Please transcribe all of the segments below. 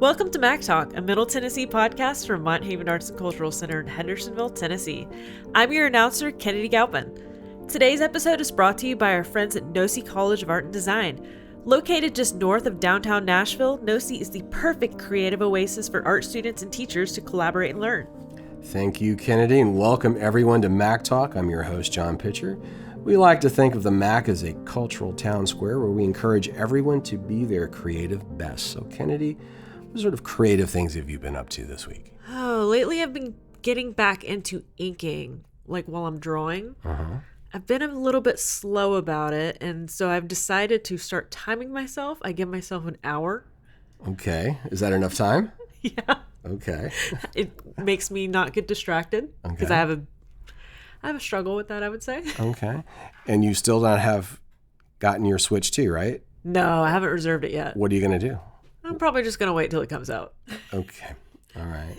Welcome to Mac Talk, a Middle Tennessee podcast from Mont Haven Arts and Cultural Center in Hendersonville, Tennessee. I'm your announcer, Kennedy Galpin. Today's episode is brought to you by our friends at Nosy College of Art and Design. Located just north of downtown Nashville, Nosy is the perfect creative oasis for art students and teachers to collaborate and learn. Thank you, Kennedy, and welcome everyone to Mac Talk. I'm your host, John Pitcher. We like to think of the Mac as a cultural town square where we encourage everyone to be their creative best. So, Kennedy, what sort of creative things have you been up to this week? Oh, lately I've been getting back into inking, like while I'm drawing. I've been a little bit slow about it, and so I've decided to start timing myself. I give myself an hour. Okay. Is that enough time? Yeah. Okay. It makes me not get distracted because I have a struggle with that, I would say. Okay. And you still don't have gotten your Switch 2, right? No, I haven't reserved it yet. What are you going to do? I'm probably just going to wait till it comes out. Okay. All right.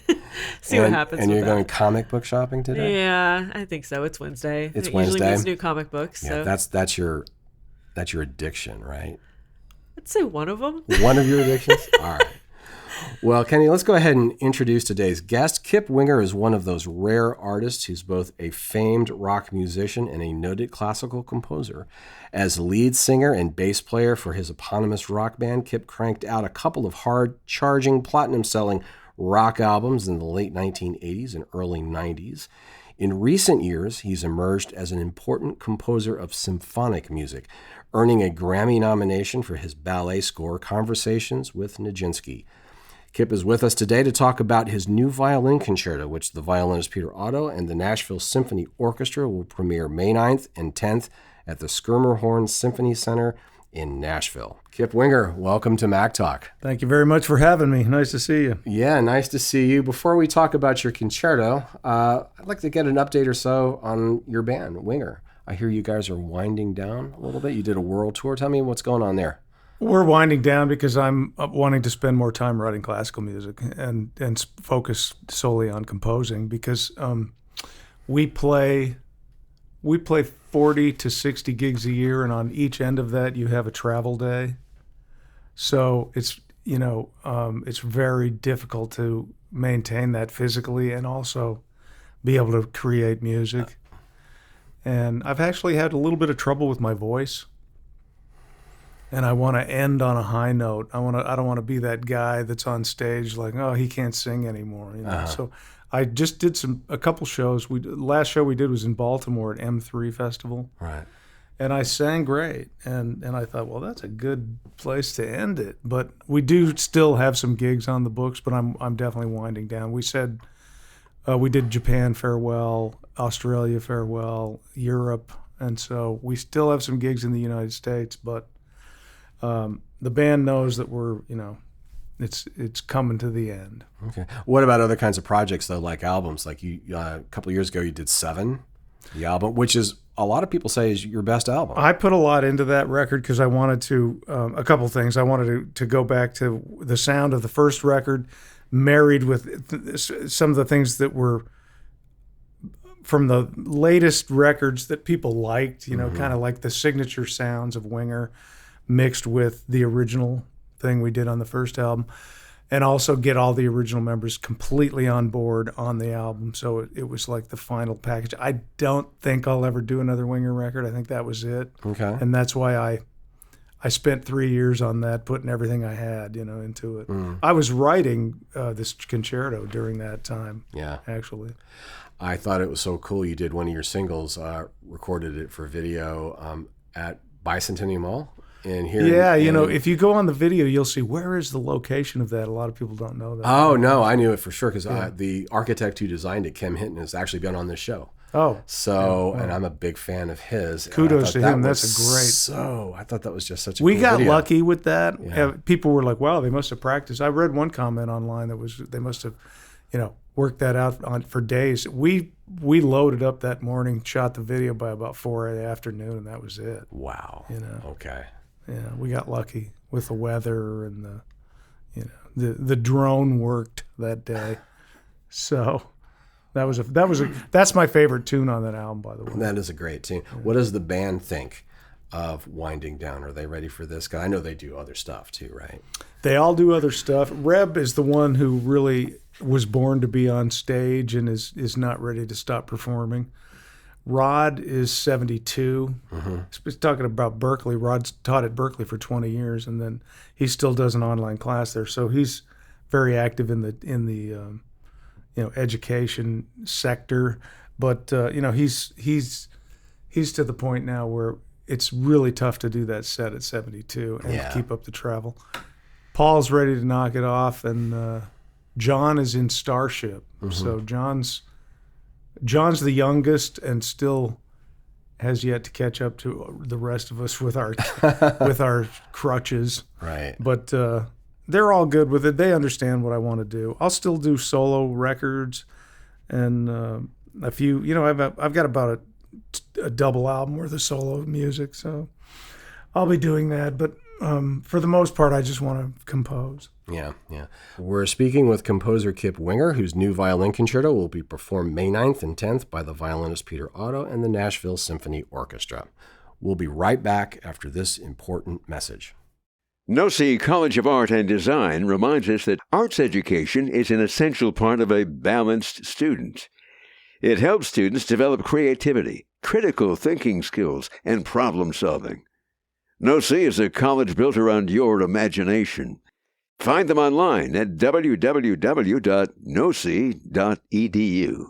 See what happens. And with you're going comic book shopping today? Yeah, I think so. It's Wednesday. It's it Wednesday. Usually means new comic books. Yeah, so. that's your addiction, right? I'd say one of them. One of your addictions? All right. Well, Kenny, let's go ahead and introduce today's guest. Kip Winger is one of those rare artists who's both a famed rock musician and a noted classical composer. As lead singer and bass player for his eponymous rock band, Kip cranked out a couple of hard-charging, platinum-selling rock albums in the late 1980s and early 90s. In recent years, he's emerged as an important composer of symphonic music, earning a Grammy nomination for his ballet score, Conversations with Nijinsky. Kip is with us today to talk about his new violin concerto, which the violinist Peter Otto and the Nashville Symphony Orchestra will premiere May 9th and 10th at the Schermerhorn Symphony Center in Nashville. Kip Winger, welcome to Mac Talk. Thank you very much for having me. Nice to see you. Yeah, nice to see you. Before we talk about your concerto, I'd like to get an update or so on your band, Winger. I hear you guys are winding down a little bit. You did a world tour. Tell me what's going on there. We're winding down because I'm wanting to spend more time writing classical music and focus solely on composing because we play 40 to 60 gigs a year, and on each end of that you have a travel day. So it's it's very difficult to maintain that physically and also be able to create music. And I've actually had a little bit of trouble with my voice. And I want to end on a high note. I don't want to be that guy that's on stage like, oh, he can't sing anymore. So I just did a couple shows. Last show we did was in Baltimore at M3 Festival. Right. And I sang great. And I thought, well, that's a good place to end it. But we do still have some gigs on the books, but I'm definitely winding down. We said we did Japan farewell, Australia farewell, Europe. And so we still have some gigs in the United States, but the band knows that we're, it's coming to the end. Okay. What about other kinds of projects though, like albums? Like you, a couple of years ago, you did 7, the album, which is a lot of people say is your best album. I put a lot into that record because I wanted to, a couple things. I wanted to go back to the sound of the first record, married with some of the things that were from the latest records that people liked. Kind of like the signature sounds of Winger, mixed with the original thing we did on the first album, and also get all the original members completely on board on the album. So it was like the final package. I don't think I'll ever do another Winger record. I think that was it. Okay. And that's why I spent 3 years on that, putting everything I had, into it. I was writing this concerto during that time. Yeah. Actually. I thought it was so cool. You did one of your singles, recorded it for video at Bicentennial Mall. If you go on the video, you'll see where is the location of that. A lot of people don't know that. Oh, no, I knew it for sure because the architect who designed it, Kim Hinton, has actually been on this show. Oh. So, and I'm a big fan of his. Kudos to him. That's a great. So, I thought that was just such a We cool got video. lucky with that. Yeah. People were like, wow, they must have practiced. I read one comment online that was they must have, worked that out for days. We loaded up that morning, shot the video by about 4 in the afternoon, and that was it. Wow. Okay. Yeah, we got lucky with the weather and the drone worked that day. So that's my favorite tune on that album, by the way. That is a great tune. What does the band think of winding down? Are they ready for this? 'Cause I know they do other stuff too, right? They all do other stuff. Reb is the one who really was born to be on stage and is not ready to stop performing. Rod is 72. He's talking about Berkeley. Rod's taught at Berkeley for 20 years, and then he still does an online class there. So he's very active in the education sector. But he's to the point now where it's really tough to do that set at 72 and keep up the travel. Paul's ready to knock it off, and John is in Starship. So John's the youngest and still has yet to catch up to the rest of us with our with our crutches. Right. But they're all good with it. They understand what I want to do. I'll still do solo records and a few. I've got about a double album worth of solo music, so I'll be doing that. But for the most part, I just want to compose. Yeah. We're speaking with composer Kip Winger, whose new violin concerto will be performed May 9th and 10th by the violinist Peter Otto and the Nashville Symphony Orchestra. We'll be right back after this important message. NOSI College of Art and Design reminds us that arts education is an essential part of a balanced student. It helps students develop creativity, critical thinking skills, and problem solving. NOSI is a college built around your imagination. Find them online at www.nosi.edu.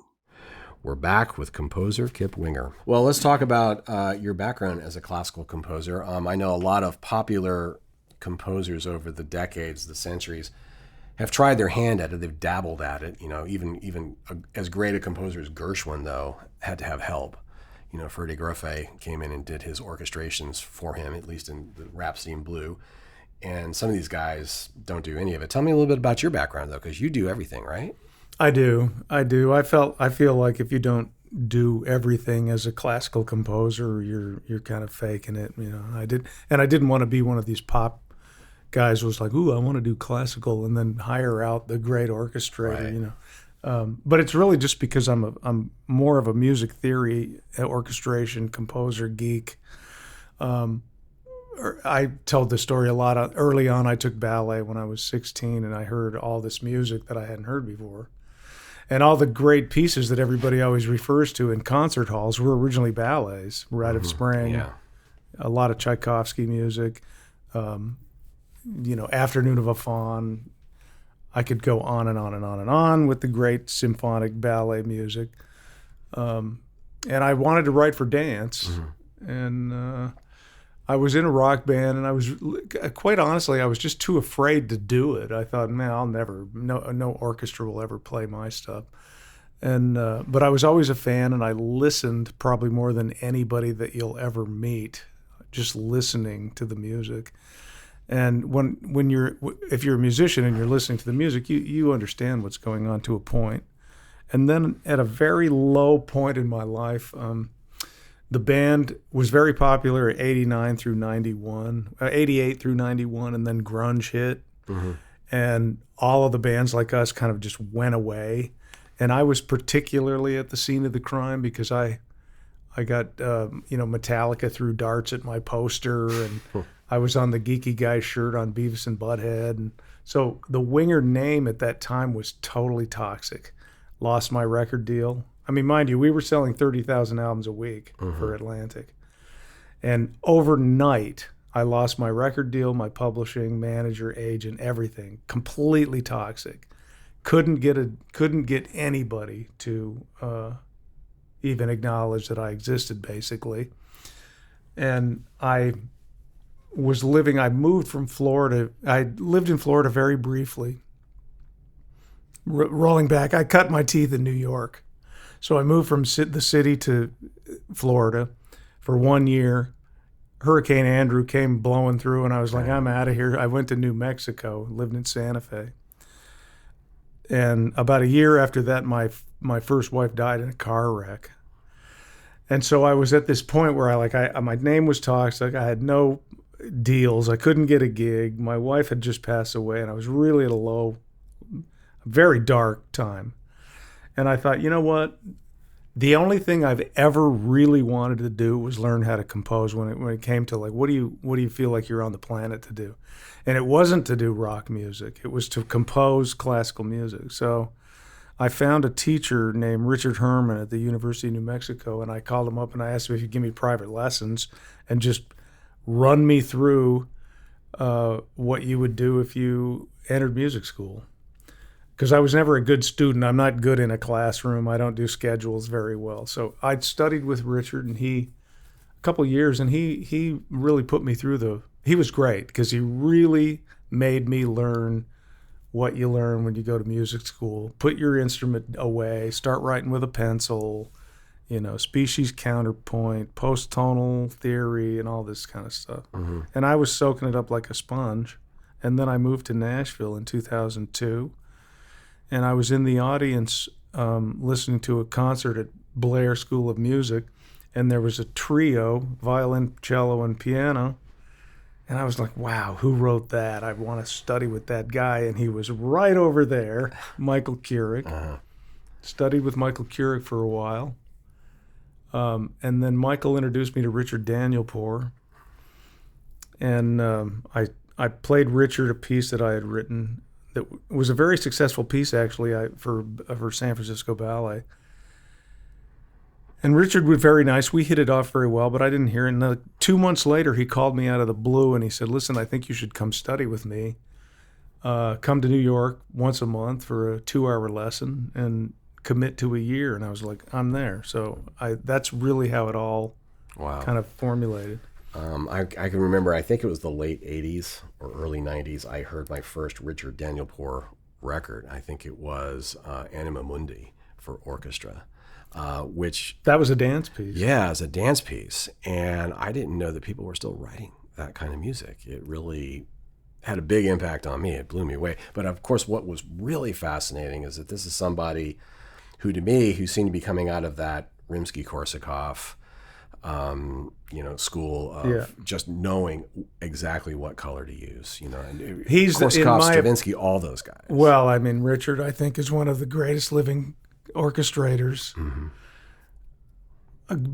We're back with composer Kip Winger. Well, let's talk about your background as a classical composer. I know a lot of popular composers over the decades, the centuries, have tried their hand at it. They've dabbled at it. Even as great a composer as Gershwin, though, had to have help. Freddie Gruffay came in and did his orchestrations for him, at least in the Rhapsody in Blue. And some of these guys don't do any of it. Tell me a little bit about your background, though, because you do everything, right? I do. I feel like if you don't do everything as a classical composer, you're kind of faking it. I didn't want to be one of these pop guys who was like, "Ooh, I want to do classical," and then hire out the great orchestrator. Right. But it's really just because I'm more of a music theory, orchestration, composer geek. I told the story a lot. Early on, I took ballet when I was 16, and I heard all this music that I hadn't heard before. And all the great pieces that everybody always refers to in concert halls were originally ballets. Rite of Spring, a lot of Tchaikovsky music, Afternoon of a Faun. I could go on and on and on and on with the great symphonic ballet music. And I wanted to write for dance. And I was in a rock band, and I was, quite honestly, I was just too afraid to do it. I thought, man, I'll never, no orchestra will ever play my stuff. And but I was always a fan, and I listened probably more than anybody that you'll ever meet, just listening to the music. And if you're a musician and you're listening to the music, you understand what's going on to a point. And then at a very low point in my life, the band was very popular at 88 through 91, and then grunge hit. And all of the bands like us kind of just went away. And I was particularly at the scene of the crime because I got, Metallica threw darts at my poster, and I was on the Geeky Guy shirt on Beavis and Butthead. And so the Winger name at that time was totally toxic. Lost my record deal. I mean, mind you, we were selling 30,000 albums a week for Atlantic. And overnight, I lost my record deal, my publishing, manager, agent, everything. Completely toxic. Couldn't get anybody to even acknowledge that I existed, basically. And I moved from Florida. I lived in Florida very briefly. Rolling back, I cut my teeth in New York. So I moved from the city to Florida for 1 year. Hurricane Andrew came blowing through, and I was like, I'm out of here. I went to New Mexico, lived in Santa Fe. And about a year after that, my first wife died in a car wreck. And so I was at this point where my name was toxic. I had no deals. I couldn't get a gig. My wife had just passed away, and I was really at a very dark time. And I thought, you know what? The only thing I've ever really wanted to do was learn how to compose when it came to like, what do you feel like you're on the planet to do? And it wasn't to do rock music. It was to compose classical music. So I found a teacher named Richard Herman at the University of New Mexico, and I called him up and I asked him if he'd give me private lessons and just run me through what you would do if you entered music school. Because I was never a good student. I'm not good in a classroom. I don't do schedules very well. So I'd studied with Richard, and a couple of years, and he really put me through he was great because he really made me learn what you learn when you go to music school. Put your instrument away, start writing with a pencil, species counterpoint, post-tonal theory, and all this kind of stuff. Mm-hmm. And I was soaking it up like a sponge. And then I moved to Nashville in 2002. And I was in the audience listening to a concert at Blair School of Music, and there was a trio, violin, cello, and piano. And I was like, wow, who wrote that? I want to study with that guy. And he was right over there, Michael Keurig. Uh-huh. Studied with Michael Keurig for a while. And then Michael introduced me to Richard Danielpour. And I played Richard a piece that I had written that was a very successful piece, actually, for San Francisco Ballet. And Richard was very nice. We hit it off very well, but I didn't hear it. And 2 months later, he called me out of the blue, and he said, listen, I think you should come study with me. Come to New York once a month for a 2-hour lesson and commit to a year. And I was like, I'm there. So that's really how it all kind of formulated. I can remember, I think it was the late 80s or early 90s, I heard my first Richard Danielpour record. I think it was Anima Mundi for orchestra, which... That was a dance piece. Yeah, it was a dance piece. And I didn't know that people were still writing that kind of music. It really had a big impact on me. It blew me away. But of course, what was really fascinating is that this is somebody who, to me, who seemed to be coming out of that Rimsky-Korsakov school of just knowing exactly what color to use, and he's Korsakov, Stravinsky, all those guys. Well, I mean, Richard, I think, is one of the greatest living orchestrators. Mm-hmm.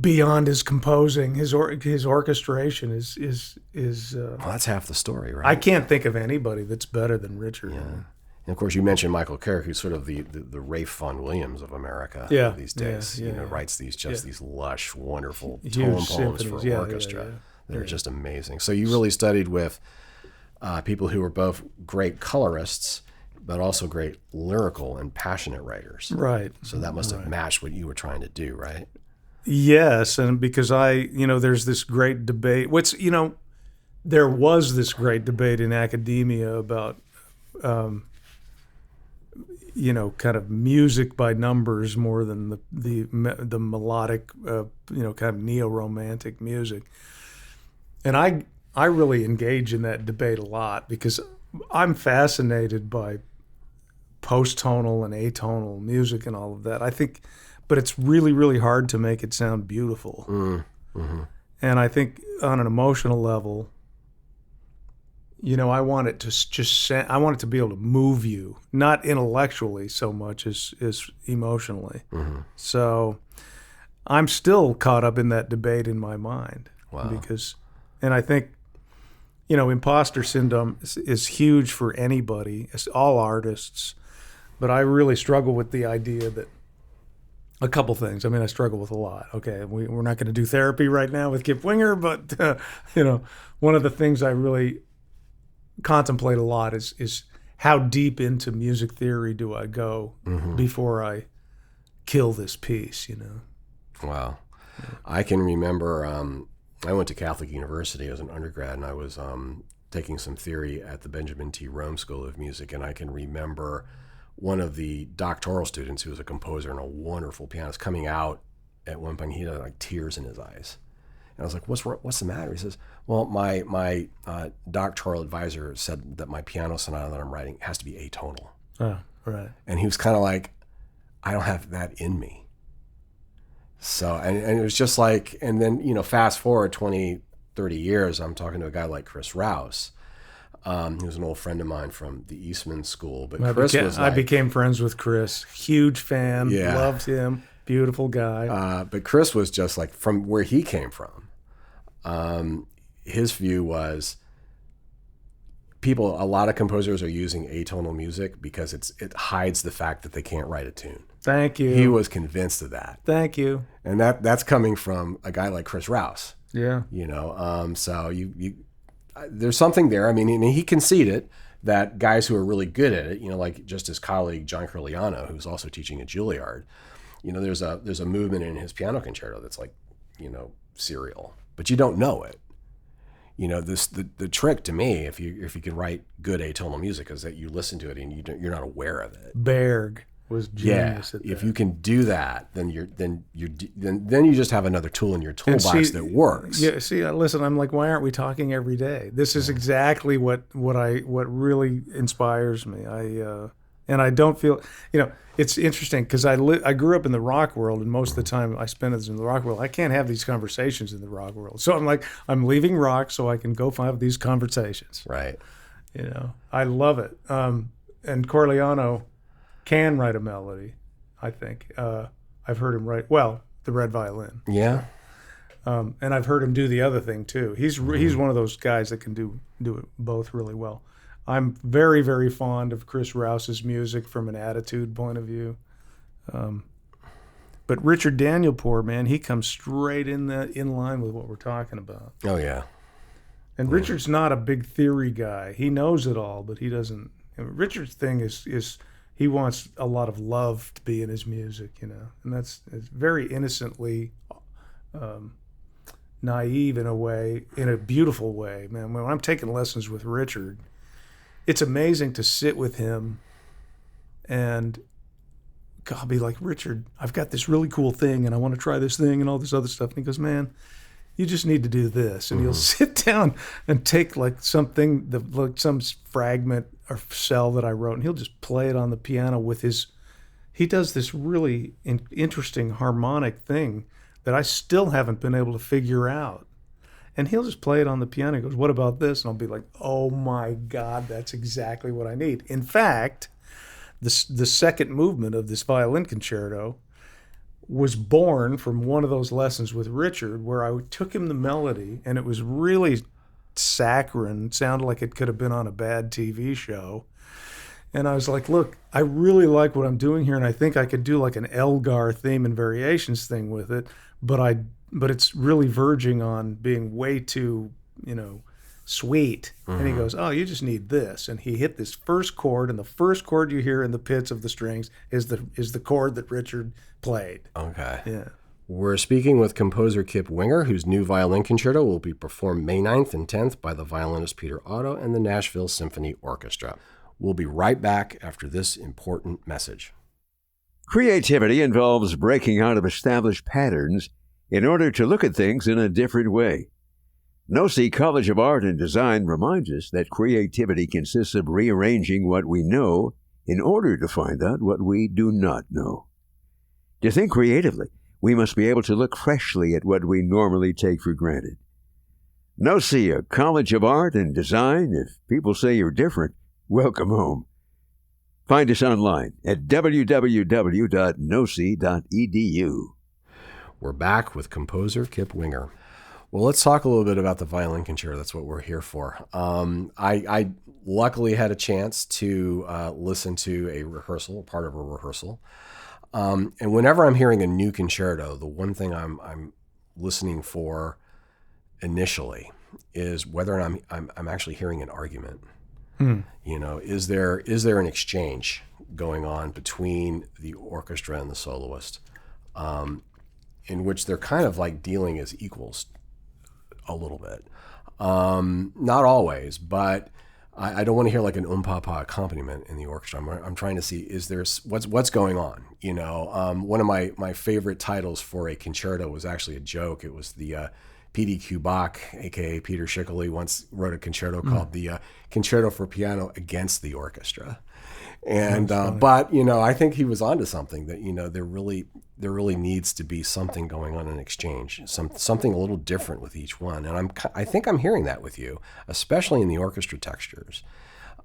Beyond his composing, his orchestration is well, that's half the story, right? I can't think of anybody that's better than Richard. Yeah. And of course, you mentioned Michael Keurig, who's sort of the Rafe Vaughan Williams of America these days. Writes these lush, wonderful tone poems for orchestra. They're just amazing. So you really studied with people who were both great colorists, but also great lyrical and passionate writers. Right. So that must have matched what you were trying to do, right? Yes, and because there's this great debate. There was this great debate in academia about kind of music by numbers more than the melodic, kind of neo-romantic music. And I really engage in that debate a lot because I'm fascinated by post-tonal and atonal music and all of that. I think, but it's really, really hard to make it sound beautiful. Mm-hmm. And I think on an emotional level, I want it to I want it to be able to move you, not intellectually so much as emotionally. Mm-hmm. So I'm still caught up in that debate in my mind. Wow. And I think, imposter syndrome is huge for anybody, it's all artists, but I really struggle with the idea that a couple things. I mean, I struggle with a lot. Okay, we're not going to do therapy right now with Kip Winger, but one of the things I really contemplate a lot is how deep into music theory do I go before I kill this piece, Wow. Yeah. I can remember I went to Catholic University as an undergrad, and I was taking some theory at the Benjamin T. Rome School of Music, and I can remember one of the doctoral students, who was a composer and a wonderful pianist, coming out at one point. He had like tears in his eyes. And I was like, what's the matter? He says, well, my doctoral advisor said that my piano sonata that I'm writing has to be atonal. Oh, right. And he was kind of like, I don't have that in me. So, and it was just like, and then, fast forward 20, 30 years, I'm talking to a guy like Chris Rouse. He was an old friend of mine from the Eastman School. But I became friends with Chris. Huge fan, loved him. Beautiful guy. But Chris was just like, from where he came from, his view was a lot of composers are using atonal music because it hides the fact that they can't write a tune. Thank you. He was convinced of that. Thank you. And that's coming from a guy like Chris Rouse. Yeah. So there's something there. I mean, and he conceded that guys who are really good at it, like just his colleague John Curliano, who's also teaching at Juilliard, there's a movement in his piano concerto that's like, serial, but you don't know it. The trick to me, if you can write good atonal music, is that you listen to it and you're not aware of it. Berg was genius at that. If you can do that, then you just have another tool in your toolbox that works. Yeah. See, listen, I'm like, why aren't we talking every day? This is exactly what really inspires me. And I don't feel, it's interesting because I grew up in the rock world, and most of the time I spent it in the rock world. I can't have these conversations in the rock world. So I'm like, I'm leaving rock so I can go have these conversations. Right. I love it. And Corleano can write a melody, I think. I've heard him write, the red violin. Yeah. And I've heard him do the other thing too. He's one of those guys that can do it both really well. I'm very, very fond of Chris Rouse's music from an attitude point of view. But Richard Danielpour, man, he comes straight in line with what we're talking about. Oh, yeah. And Richard's not a big theory guy. He knows it all, but he doesn't. Richard's thing is he wants a lot of love to be in his music, and it's very innocently naive in a way, in a beautiful way, man. When I'm taking lessons with Richard, it's amazing to sit with him and I'll be like, Richard, I've got this really cool thing and I want to try this thing and all this other stuff. And he goes, man, you just need to do this. And he'll sit down and take like something, some fragment or cell that I wrote, and he'll just play it on the piano with he does this really interesting harmonic thing that I still haven't been able to figure out. And he'll just play it on the piano. He goes, what about this? And I'll be like, oh my God, that's exactly what I need. In fact, the second movement of this violin concerto was born from one of those lessons with Richard, where I took him the melody, and it was really saccharine, sounded like it could have been on a bad TV show. And I was like, look, I really like what I'm doing here, and I think I could do like an Elgar theme and variations thing with it, but it's really verging on being way too, sweet. Mm-hmm. And he goes, oh, you just need this. And he hit this first chord, and the first chord you hear in the pits of the strings is the chord that Richard played. Okay. Yeah. We're speaking with composer Kip Winger, whose new violin concerto will be performed May 9th and 10th by the violinist Peter Otto and the Nashville Symphony Orchestra. We'll be right back after this important message. Creativity involves breaking out of established patterns in order to look at things in a different way. Nosy College of Art and Design reminds us that creativity consists of rearranging what we know in order to find out what we do not know. To think creatively, we must be able to look freshly at what we normally take for granted. Nosy, a College of Art and Design. If people say you're different, welcome home. Find us online at www.nosy.edu. We're back with composer Kip Winger. Well, let's talk a little bit about the violin concerto. That's what we're here for. I luckily had a chance to listen to a rehearsal, part of a rehearsal. And whenever I'm hearing a new concerto, the one thing I'm listening for initially is whether I'm actually hearing an argument. Is there an exchange going on between the orchestra and the soloist, in which they're kind of like dealing as equals a little bit. Not always, but I don't want to hear like an papa accompaniment in the orchestra. I'm trying to see, is there what's going on? One of my favorite titles for a concerto was actually a joke. It was the P.D.Q. Bach, aka Peter Schickele, once wrote a concerto called the Concerto for Piano Against the Orchestra. And but I think he was onto something, that there really needs to be something going on in exchange, something a little different with each one. And I think I'm hearing that with you, especially in the orchestra textures.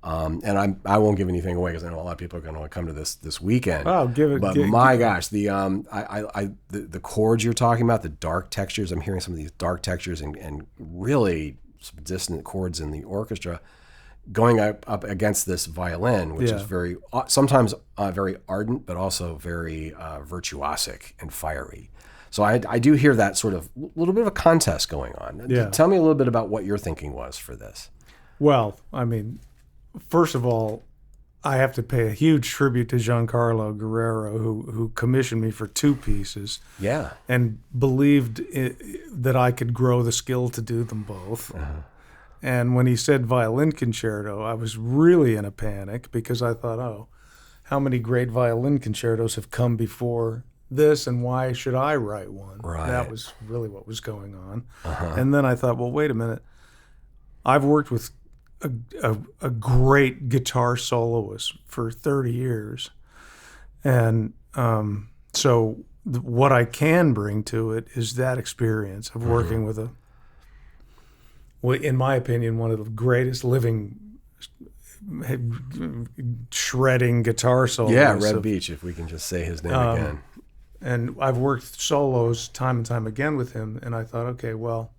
And I won't give anything away because I know a lot of people are going to come to this weekend. Oh, give it. But my gosh, the chords you're talking about, the dark textures. I'm hearing some of these dark textures and really some dissonant chords in the orchestra, going up against this violin, which is very sometimes very ardent, but also very virtuosic and fiery. So I do hear that sort of little bit of a contest going on. Yeah. Tell me a little bit about what your thinking was for this. Well, I mean, first of all, I have to pay a huge tribute to Giancarlo Guerrero, who commissioned me for 2 pieces. Yeah. And believed that I could grow the skill to do them both. Uh-huh. And when he said violin concerto, I was really in a panic because I thought, oh, how many great violin concertos have come before this, and why should I write one? Right. That was really what was going on. Uh-huh. And then I thought, well, wait a minute. I've worked with a great guitar soloist for 30 years. And so what I can bring to it is that experience of working with in my opinion, one of the greatest living shredding guitar soloists. Yeah, Red Beach, if we can just say his name again. And I've worked solos time and time again with him, and I thought, okay, well,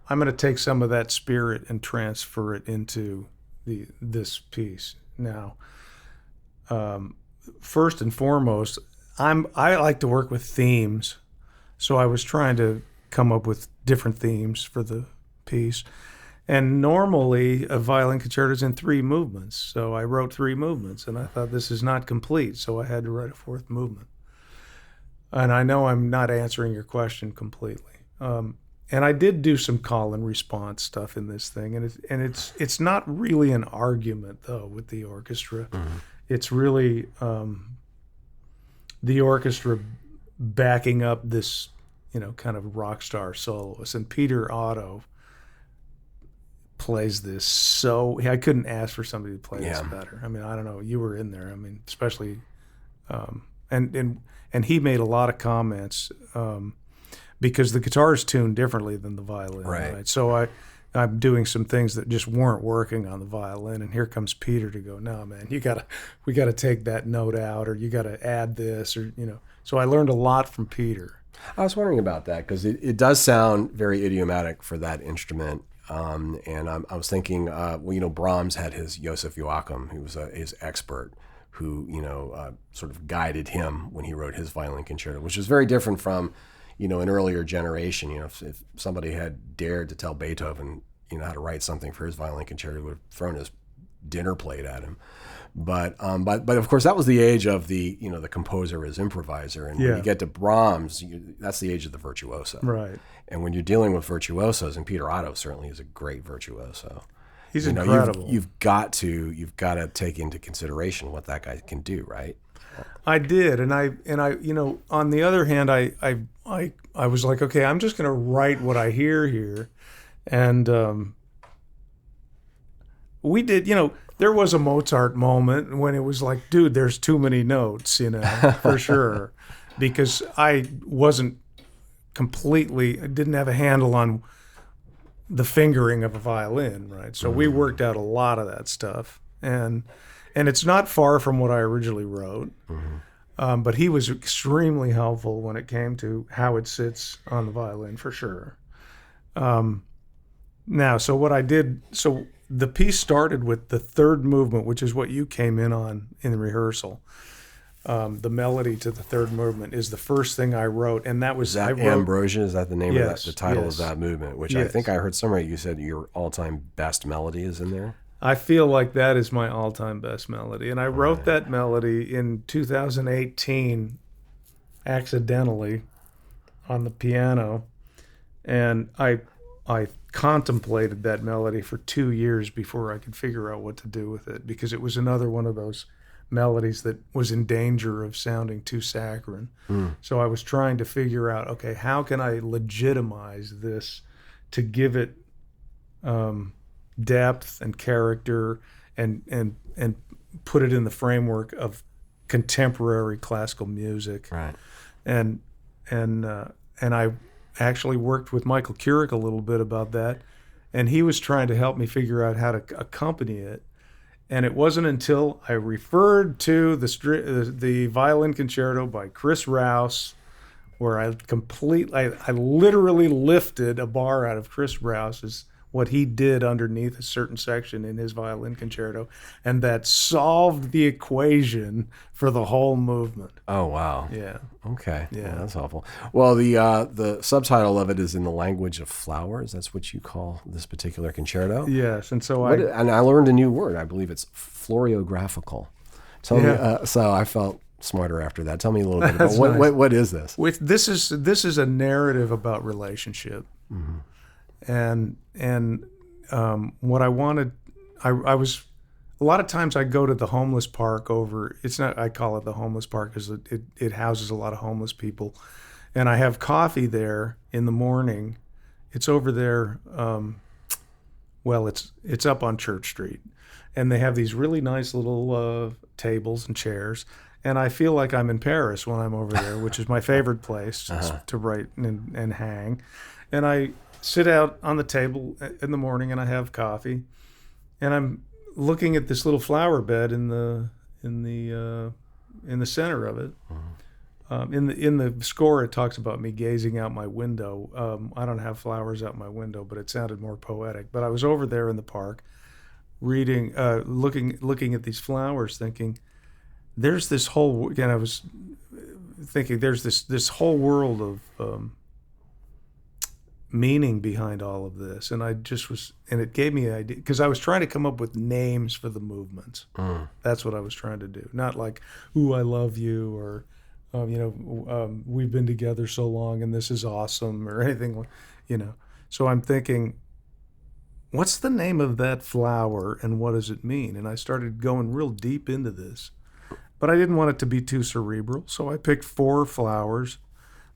I'm going to take some of that spirit and transfer it into this piece. Now, first and foremost, I like to work with themes, so I was trying to come up with different themes for the piece. And normally a violin concerto is in 3 movements, so I wrote 3 movements, and I thought this is not complete, so I had to write a 4th movement. And I know I'm not answering your question completely. And I did do some call and response stuff in this thing, and it's not really an argument though with the orchestra. Mm-hmm. It's really the orchestra backing up this, kind of rock star soloist, and Peter Otto plays this so I couldn't ask for somebody to play this better. I mean, I don't know, you were in there. I mean, especially and he made a lot of comments because the guitar is tuned differently than the violin. Right? So I'm doing some things that just weren't working on the violin, and here comes Peter to go, no, man, we gotta take that note out, or you gotta add this, or So I learned a lot from Peter. I was wondering about that because it does sound very idiomatic for that instrument. And I was thinking, Brahms had his Joseph Joachim, who was his expert, who sort of guided him when he wrote his violin concerto, which is very different from an earlier generation. If somebody had dared to tell Beethoven how to write something for his violin concerto, he would have thrown his dinner plate at him. But of course that was the age of the the composer as improviser, and when you get to Brahms, that's the age of the virtuoso. Right. And when you're dealing with virtuosos, and Peter Otto certainly is a great virtuoso. He's incredible. You've got to take into consideration what that guy can do, right? I did, and I on the other hand, I was like, okay, I'm just going to write what I hear here, and we did, there was a Mozart moment when it was like, dude, there's too many notes, for sure, because I didn't have a handle on the fingering of a violin, right? So we worked out a lot of that stuff, and it's not far from what I originally wrote, but he was extremely helpful when it came to how it sits on the violin, for sure. Now, so what I did, so the piece started with the 3rd movement, which is what you came in on in the rehearsal. The melody to the 3rd movement is the first thing I wrote, and that was Ambrosia. Is that the name of that? The title of that movement, which Yes. I think I heard somewhere you said your all-time best melody is in there. I feel like that is my all-time best melody, and I wrote that melody in 2018 accidentally on the piano, and I contemplated that melody for 2 years before I could figure out what to do with it, because it was another one of those melodies that was in danger of sounding too saccharine. So I was trying to figure out, okay, how can I legitimize this to give it depth and character and put it in the framework of contemporary classical music. Right. And I actually worked with Michael Keurig a little bit about that, and he was trying to help me figure out how to accompany it. And it wasn't until I referred to the violin concerto by Chris Rouse, where I literally lifted a bar out of Chris Rouse's, what he did underneath a certain section in his violin concerto, and that solved the equation for the whole movement. Oh, wow. Yeah. Okay. Yeah. Well, that's awful. Well, the subtitle of it is In the Language of Flowers. That's what you call this particular concerto. Yes, and so And I learned a new word. I believe it's floriographical. Tell me. So I felt smarter after that. Tell me a little bit about what is this? This is a narrative about relationship. Mm-hmm. And what I wanted, I was, a lot of times I go to the homeless park I call it the homeless park because it houses a lot of homeless people. And I have coffee there in the morning. It's over there, it's up on Church Street. And they have these really nice little tables and chairs. And I feel like I'm in Paris when I'm over there, which is my favorite place to write and hang. And I sit out on the table in the morning and I have coffee, and I'm looking at this little flower bed in the center of it. In the score, it talks about me gazing out my window. I don't have flowers out my window, but it sounded more poetic. But I was over there in the park, reading, looking at these flowers, thinking, there's this whole. Again, I was thinking, there's this whole world of meaning behind all of this, and it gave me an idea, because I was trying to come up with names for the movements. That's what I was trying to do, not like "Ooh, I love you" or we've been together so long and this is awesome or anything, So I'm thinking, what's the name of that flower and what does it mean? And I started going real deep into this, but I didn't want it to be too cerebral, so I picked 4 flowers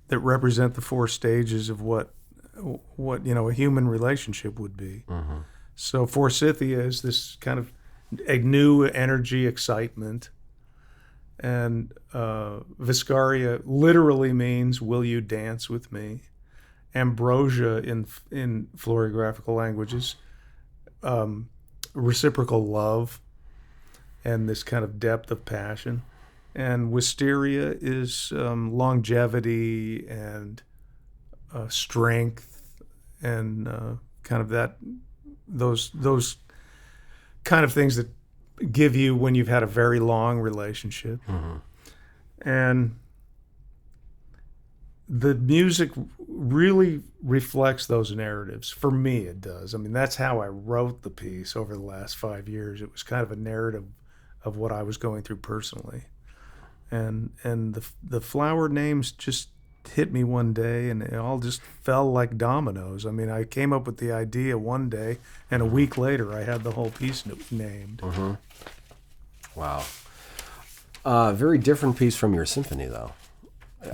that represent the 4 stages of what a human relationship would be. Mm-hmm. So forsythia is this kind of a new energy, excitement, and viscaria literally means "will you dance with me?" Ambrosia in floriographical languages, reciprocal love, and this kind of depth of passion. And wisteria is longevity and strength, and kind of those kind of things that give you when you've had a very long relationship. Mm-hmm. And the music really reflects those narratives. For me, it does. I mean, that's how I wrote the piece over the last 5 years. It was kind of a narrative of what I was going through personally. And the flower names just hit me one day, and it all just fell like dominoes. I mean, I came up with the idea one day, and a week later I had the whole piece named. Mm-hmm. Wow. Very different piece from your symphony, though.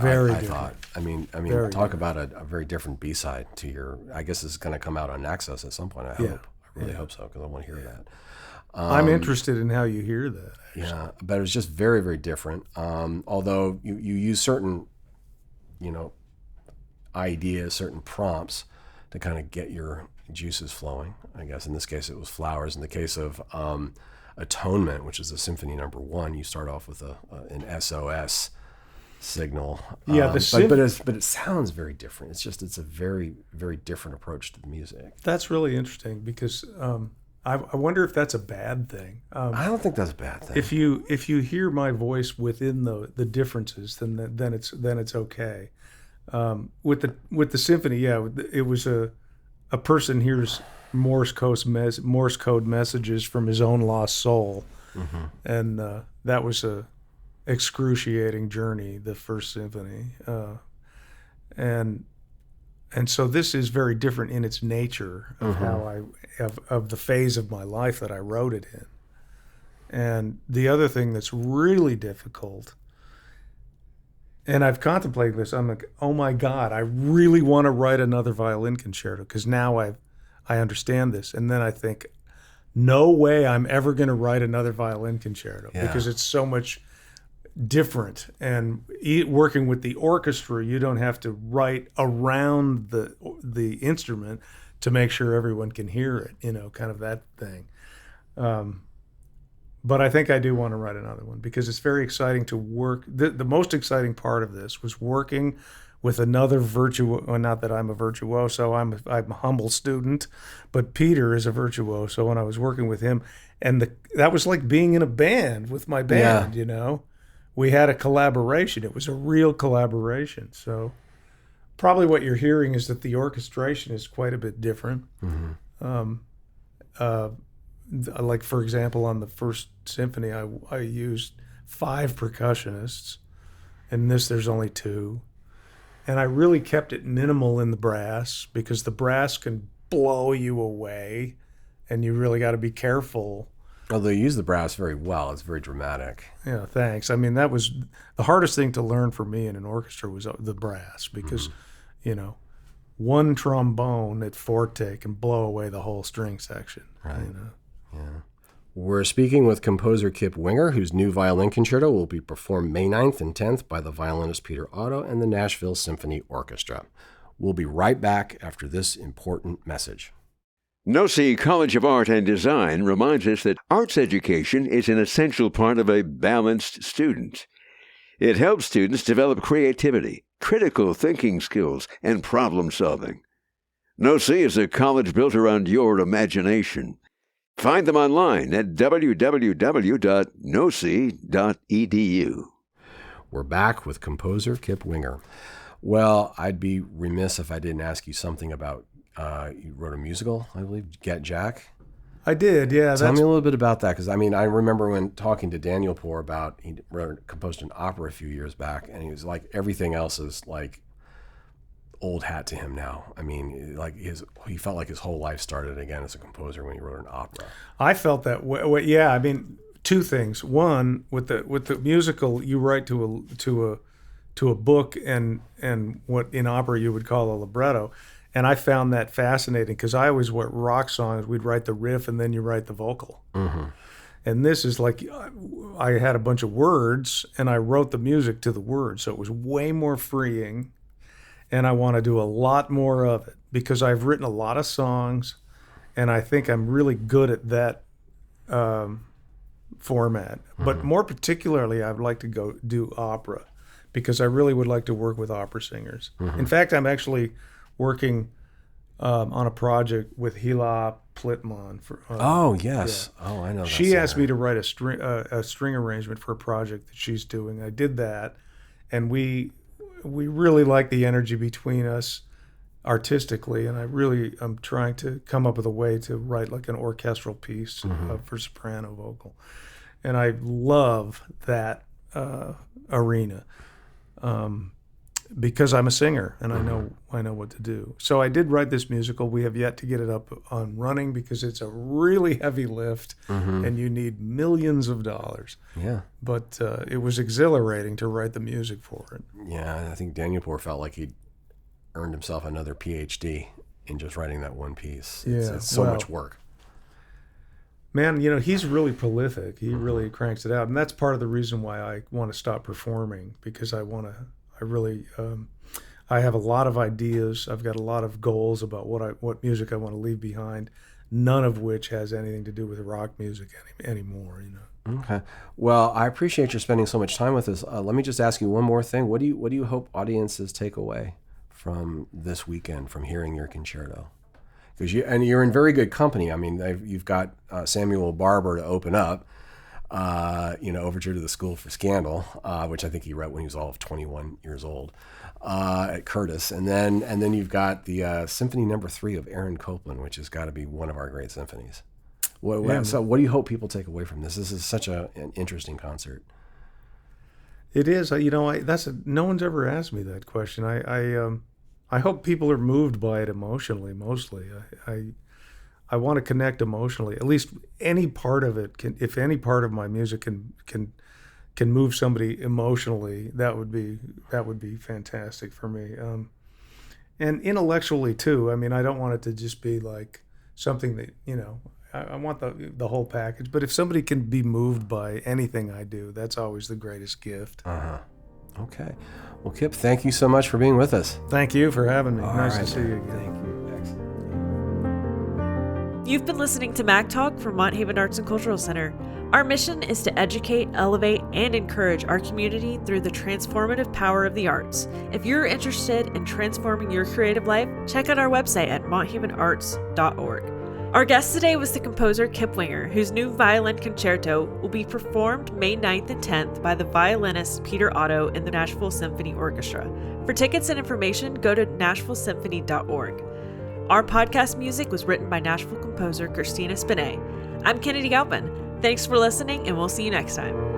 Very I different. thought. I mean, Very talk different. about a very different B-side to your. I guess this is going to come out on Access at some point. I hope. I really hope so, because I want to hear that. I'm interested in how you hear that. Actually. Yeah, but it was just very, very different. Although you use certain, ideas, certain prompts to kind of get your juices flowing. I guess in this case it was flowers. In the case of Atonement, which is a symphony number 1, you start off with an SOS signal. Yeah, but it sounds very different. It's a very, very different approach to the music. That's really interesting, because I wonder if that's a bad thing. I don't think that's a bad thing. If you hear my voice within the differences, then it's okay. With the symphony, it was a person hears Morse code messages from his own lost soul, mm-hmm. and that was a excruciating journey. The first symphony, and so this is very different in its nature of mm-hmm. how of the phase of my life that I wrote it in. And the other thing that's really difficult, and I've contemplated this, I'm like, oh my God, I really want to write another violin concerto, because now I understand this. And then I think, no way I'm ever going to write another violin concerto, because it's so much different. And working with the orchestra, you don't have to write around the instrument to make sure everyone can hear it, kind of that thing. But I think I do want to write another one because it's very exciting to work. The most exciting part of this was working with another virtuoso. Well, not that I'm a virtuoso, I'm a humble student, but Peter is a virtuoso, and I was working with him, and that was like being in a band with my band. You know, we had a collaboration. It was a real collaboration. So probably what you're hearing is that the orchestration is quite a bit different. Like, for example, on the first symphony, I used 5 percussionists. In this, there's only 2. And I really kept it minimal in the brass because the brass can blow you away, and you really got to be careful. Well, they use the brass very well. It's very dramatic. Yeah, thanks. I mean, that was the hardest thing to learn for me in an orchestra was the brass because, you know, one trombone at forte can blow away the whole string section. Right. You know? Yeah. We're speaking with composer Kip Winger, whose new violin concerto will be performed May 9th and 10th by the violinist Peter Otto and the Nashville Symphony Orchestra. We'll be right back after this important message. Nosy College of Art and Design reminds us that arts education is an essential part of a balanced student. It helps students develop creativity, critical thinking skills, and problem solving. Nosy is a college built around your imagination. Find them online at www.nosy.edu. We're back with composer Kip Winger. Well, I'd be remiss if I didn't ask you something about, you wrote a musical, I believe, Get Jack. I did, yeah. Tell me a little bit about that, because I mean, I remember when talking to Daniel Poor about, he composed an opera a few years back, and he was like, everything else is like old hat to him now. I mean, like he felt like his whole life started again as a composer when he wrote an opera. I felt that way. Yeah, I mean, 2 things. One, with the musical, you write to a book and what in opera you would call a libretto, and I found that fascinating because I always wrote rock songs. We'd write the riff and then you write the vocal. Mm-hmm. And this is like I had a bunch of words and I wrote the music to the words, so it was way more freeing. And I want to do a lot more of it because I've written a lot of songs, and I think I'm really good at that format. Mm-hmm. But more particularly, I'd like to go do opera because I really would like to work with opera singers. Mm-hmm. In fact, I'm actually working on a project with Hila Plitman. Oh, yes. Yeah. Oh, I know that. She asked me to write a string arrangement for a project that she's doing. I did that, and we really like the energy between us artistically, and I'm trying to come up with a way to write like an orchestral piece for soprano vocal. And I love that arena because I'm a singer and I know what to do. So I did write this musical. We have yet to get it up on running because it's a really heavy lift and you need millions of dollars. Yeah. But it was exhilarating to write the music for it. Yeah, I think Daniel Poor felt like he'd earned himself another PhD in just writing that one piece. It's so much work. Man, you know, he's really prolific. He really cranks it out. And that's part of the reason why I want to stop performing, because I have a lot of ideas. I've got a lot of goals about what music I want to leave behind, none of which has anything to do with rock music anymore, you know. Okay. Well, I appreciate you spending so much time with us. Let me just ask you one more thing. What do you hope audiences take away from this weekend, from hearing your concerto? Because you're in very good company. I mean, you've got Samuel Barber to open up, Overture to the School for Scandal, which I think he wrote when he was all of 21 years old, at Curtis, and then you've got the Symphony No. 3 of Aaron Copland, which has got to be one of our great symphonies. So what do you hope people take away from this? This is such an interesting concert. It is. No one's ever asked me that question. I hope people are moved by it emotionally. Mostly, I want to connect emotionally. At least any part of it can. If any part of my music can move somebody emotionally, that would be fantastic for me. And intellectually too. I mean, I don't want it to just be like something that, I want the whole package. But if somebody can be moved by anything I do, that's always the greatest gift. Okay. Well, Kip, thank you so much for being with us. Thank you for having me. All nice right. to see you again. Thank you. Excellent. You've been listening to Mac Talk from Mont Haven Arts and Cultural Center. Our mission is to educate, elevate, and encourage our community through the transformative power of the arts. If you're interested in transforming your creative life, check out our website at monthavenarts.org. Our guest today was the composer Kip Winger, whose new violin concerto will be performed May 9th and 10th by the violinist Peter Otto in the Nashville Symphony Orchestra. For tickets and information, go to nashvillesymphony.org. Our podcast music was written by Nashville composer Christina Spinet. I'm Kennedy Galpin. Thanks for listening, and we'll see you next time.